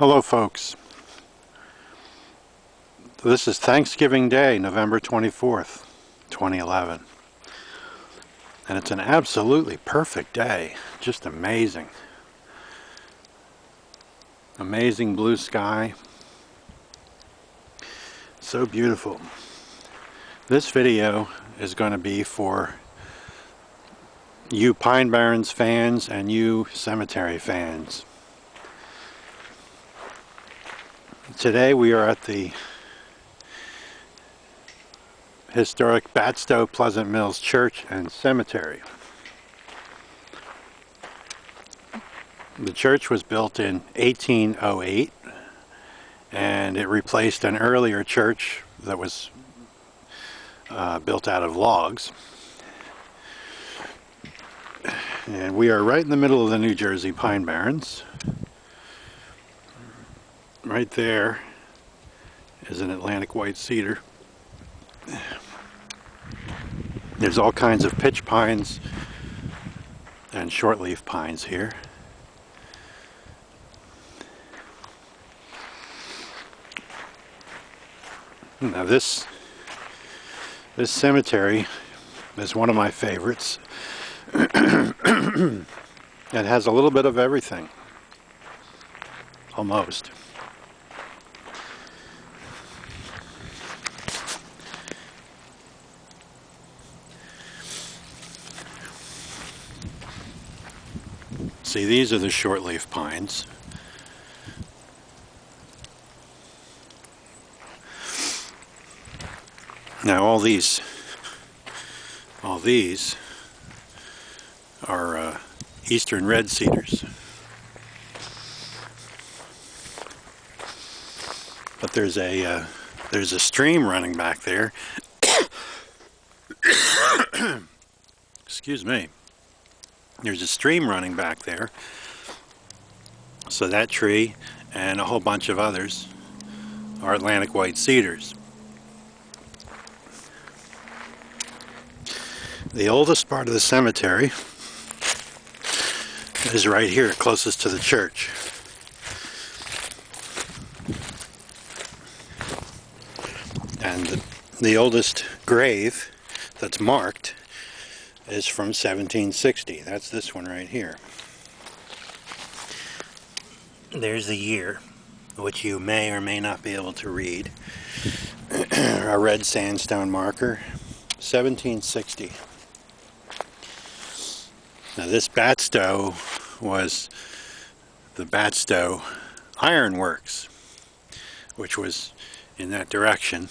Hello folks, this is Thanksgiving Day, November 24th, 2011, and it's an absolutely perfect day, just amazing. Amazing blue sky, so beautiful. This video is going to be for you Pine Barrens fans and you cemetery fans. Today we are at the historic Batsto-Pleasant Mills Church and Cemetery. The church was built in 1808 and it replaced an earlier church that was built out of logs. And we are right in the middle of the New Jersey Pine Barrens. Right there is an Atlantic white cedar. There's all kinds of pitch pines and shortleaf pines here. Now this cemetery is one of my favorites. It has a little bit of everything, almost. See, these are the shortleaf pines. Now all these are eastern red cedars. But there's a stream running back there. Excuse me. There's a stream running back there. So that tree and a whole bunch of others are Atlantic white cedars. The oldest part of the cemetery is right here, closest to the church. And the oldest grave that's marked is from 1760. That's this one right here. There's the year, which you may or may not be able to read. A red sandstone marker, 1760. Now this Batsto was the Batsto Iron Works, which was in that direction,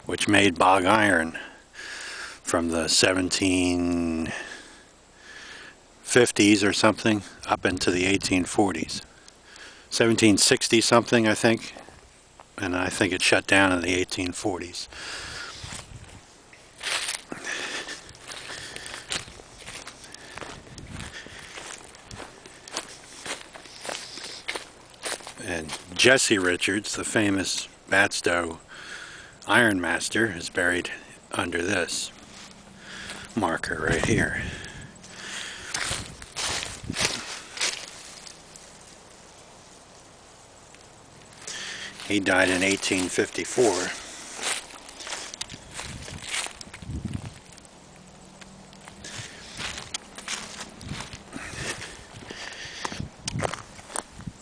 which made bog iron from the 1750s or something up into the 1840s. 1760 something, I think, and I think it shut down in the 1840s. And Jesse Richards, the famous Batsto Iron Master, is buried under this marker right here. He died in 1854.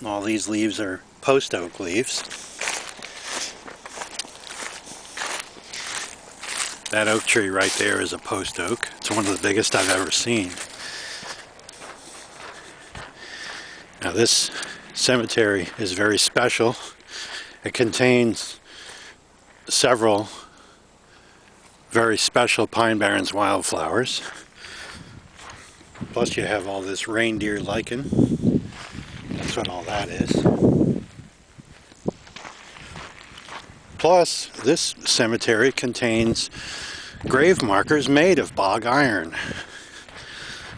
All these leaves are post oak leaves. That oak tree right there is a post oak. It's one of the biggest I've ever seen. Now this cemetery is very special. It contains several very special Pine Barrens wildflowers. Plus you have all this reindeer lichen. That's what all that is. Plus, this cemetery contains grave markers made of bog iron.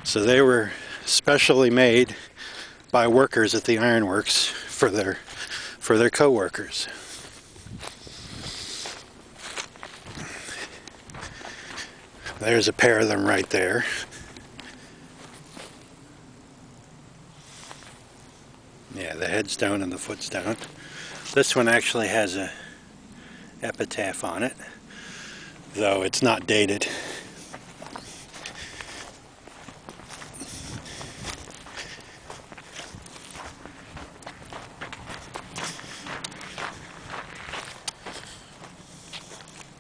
So they were specially made by workers at the ironworks for their co-workers. There's a pair of them right there. Yeah, the headstone and the footstone. This one actually has a epitaph on it, though it's not dated.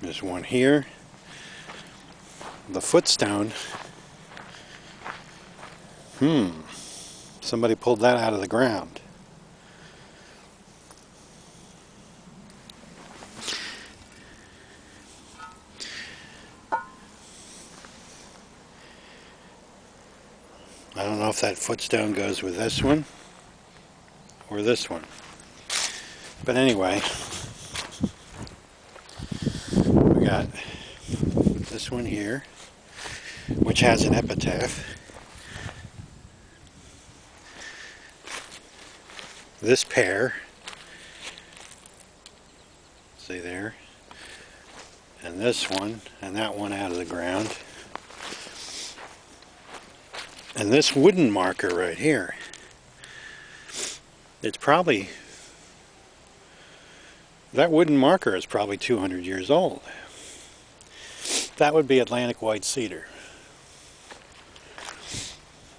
There's one here. The footstone. Somebody pulled that out of the ground. I don't know if that footstone goes with this one or this one. But anyway, we got this one here, which has an epitaph. This pair, see there, and this one, and that one out of the ground. And this wooden marker right here, it's probably, that wooden marker is probably 200 years old. That would be Atlantic white cedar.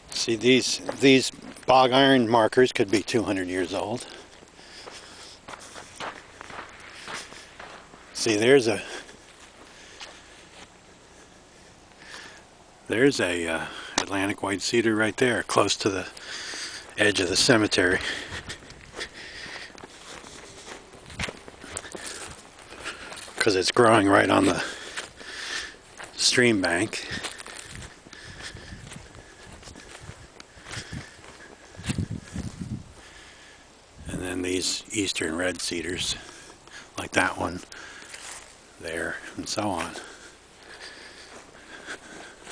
See, these bog iron markers could be 200 years old. See, there's a Atlantic white cedar right there, close to the edge of the cemetery. Because it's growing right on the stream bank. And then these eastern red cedars, like that one there, and so on.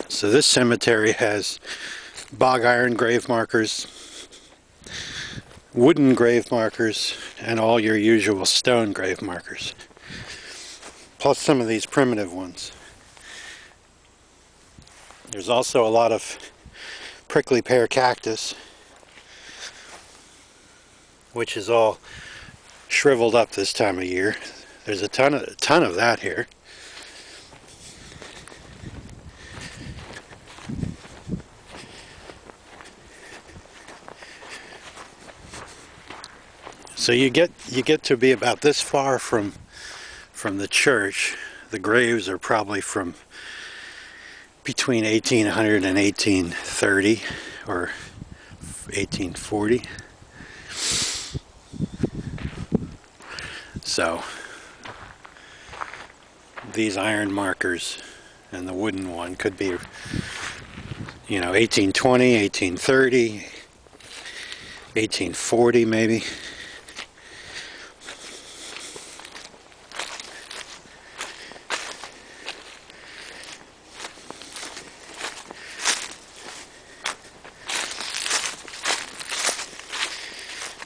So this cemetery has bog iron grave markers, wooden grave markers, and all your usual stone grave markers. Plus some of these primitive ones. There's also a lot of prickly pear cactus, which is all shriveled up this time of year. There's a ton of that here. So you get to be about this far from the church. The graves are probably from between 1800 and 1830 or 1840. So these iron markers and the wooden one could be, 1820, 1830, 1840 maybe.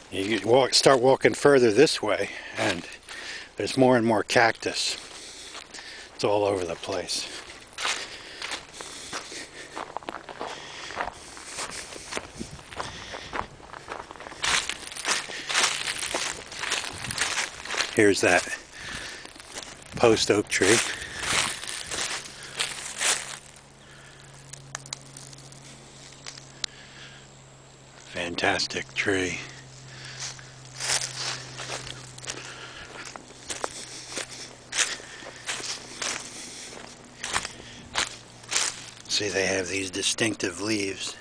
You start walking further this way, and there's more and more cactus. It's all over the place. Here's that post oak tree. Fantastic tree. See, they have these distinctive leaves.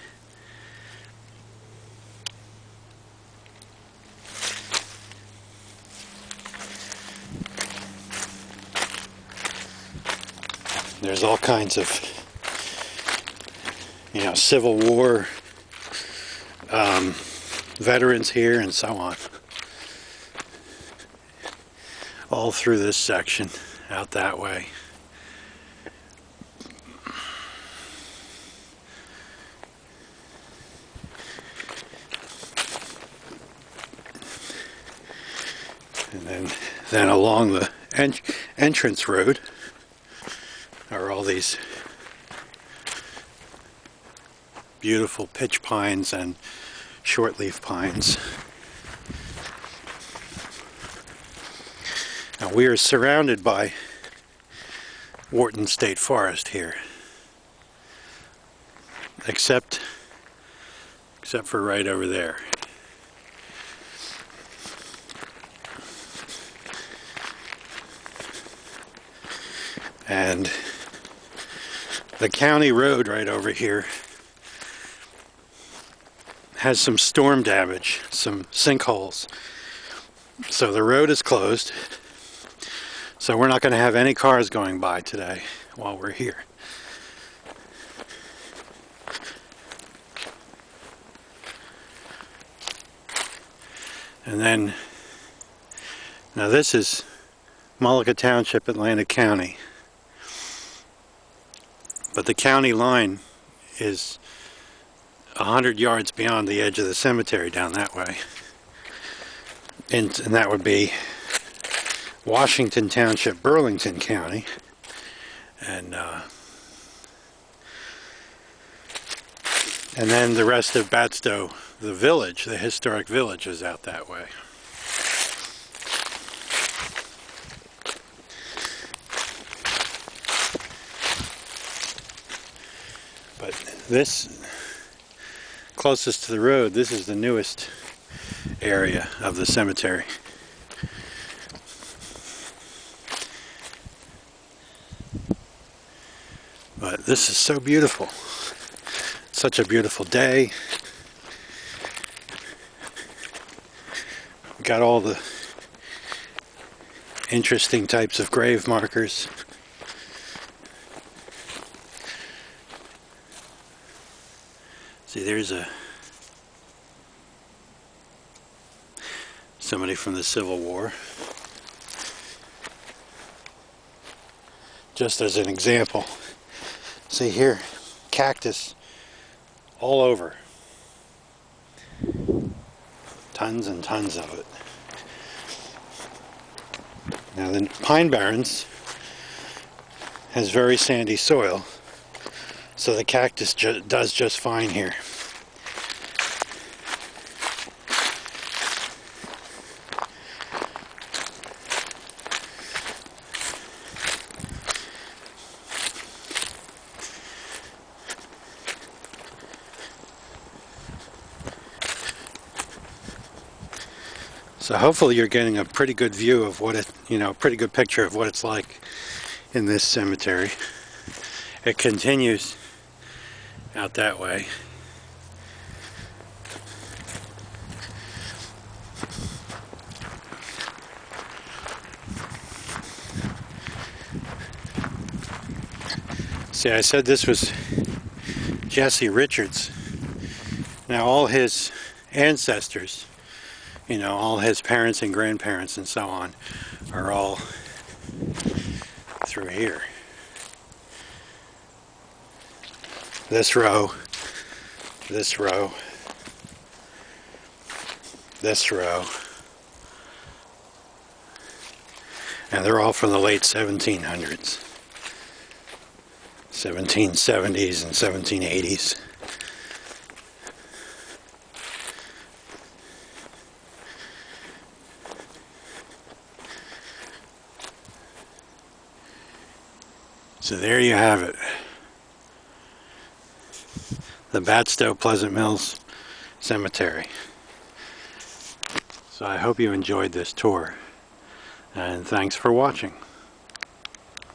There's all kinds of, Civil War veterans here and so on. All through this section, out that way. And then along the entrance road are all these beautiful pitch pines and shortleaf pines. Now we are surrounded by Wharton State Forest here, except for right over there. And the county road right over here has some storm damage, some sinkholes. So the road is closed. So we're not going to have any cars going by today while we're here. And then, now this is Mullica Township, Atlantic County. But the county line is 100 yards beyond the edge of the cemetery down that way. And that would be Washington Township, Burlington County. And then the rest of Batsto, the village, the historic village, is out that way. But this, closest to the road, this is the newest area of the cemetery. But this is so beautiful. Such a beautiful day. We've got all the interesting types of grave markers. See, there's somebody from the Civil War. Just as an example. See here, cactus all over. Tons and tons of it. Now the Pine Barrens has very sandy soil, so the cactus does just fine here. So hopefully you're getting a pretty good view of what it, pretty good picture of what it's like in this cemetery. It continues out that way. See, I said this was Jesse Richards. Now all his ancestors, all his parents and grandparents and so on, are all through here. This row, this row, this row, and they're all from the late 1700s, 1770s and 1780s. So there you have it, the Batsto-Pleasant Mills Cemetery. So I hope you enjoyed this tour, and thanks for watching.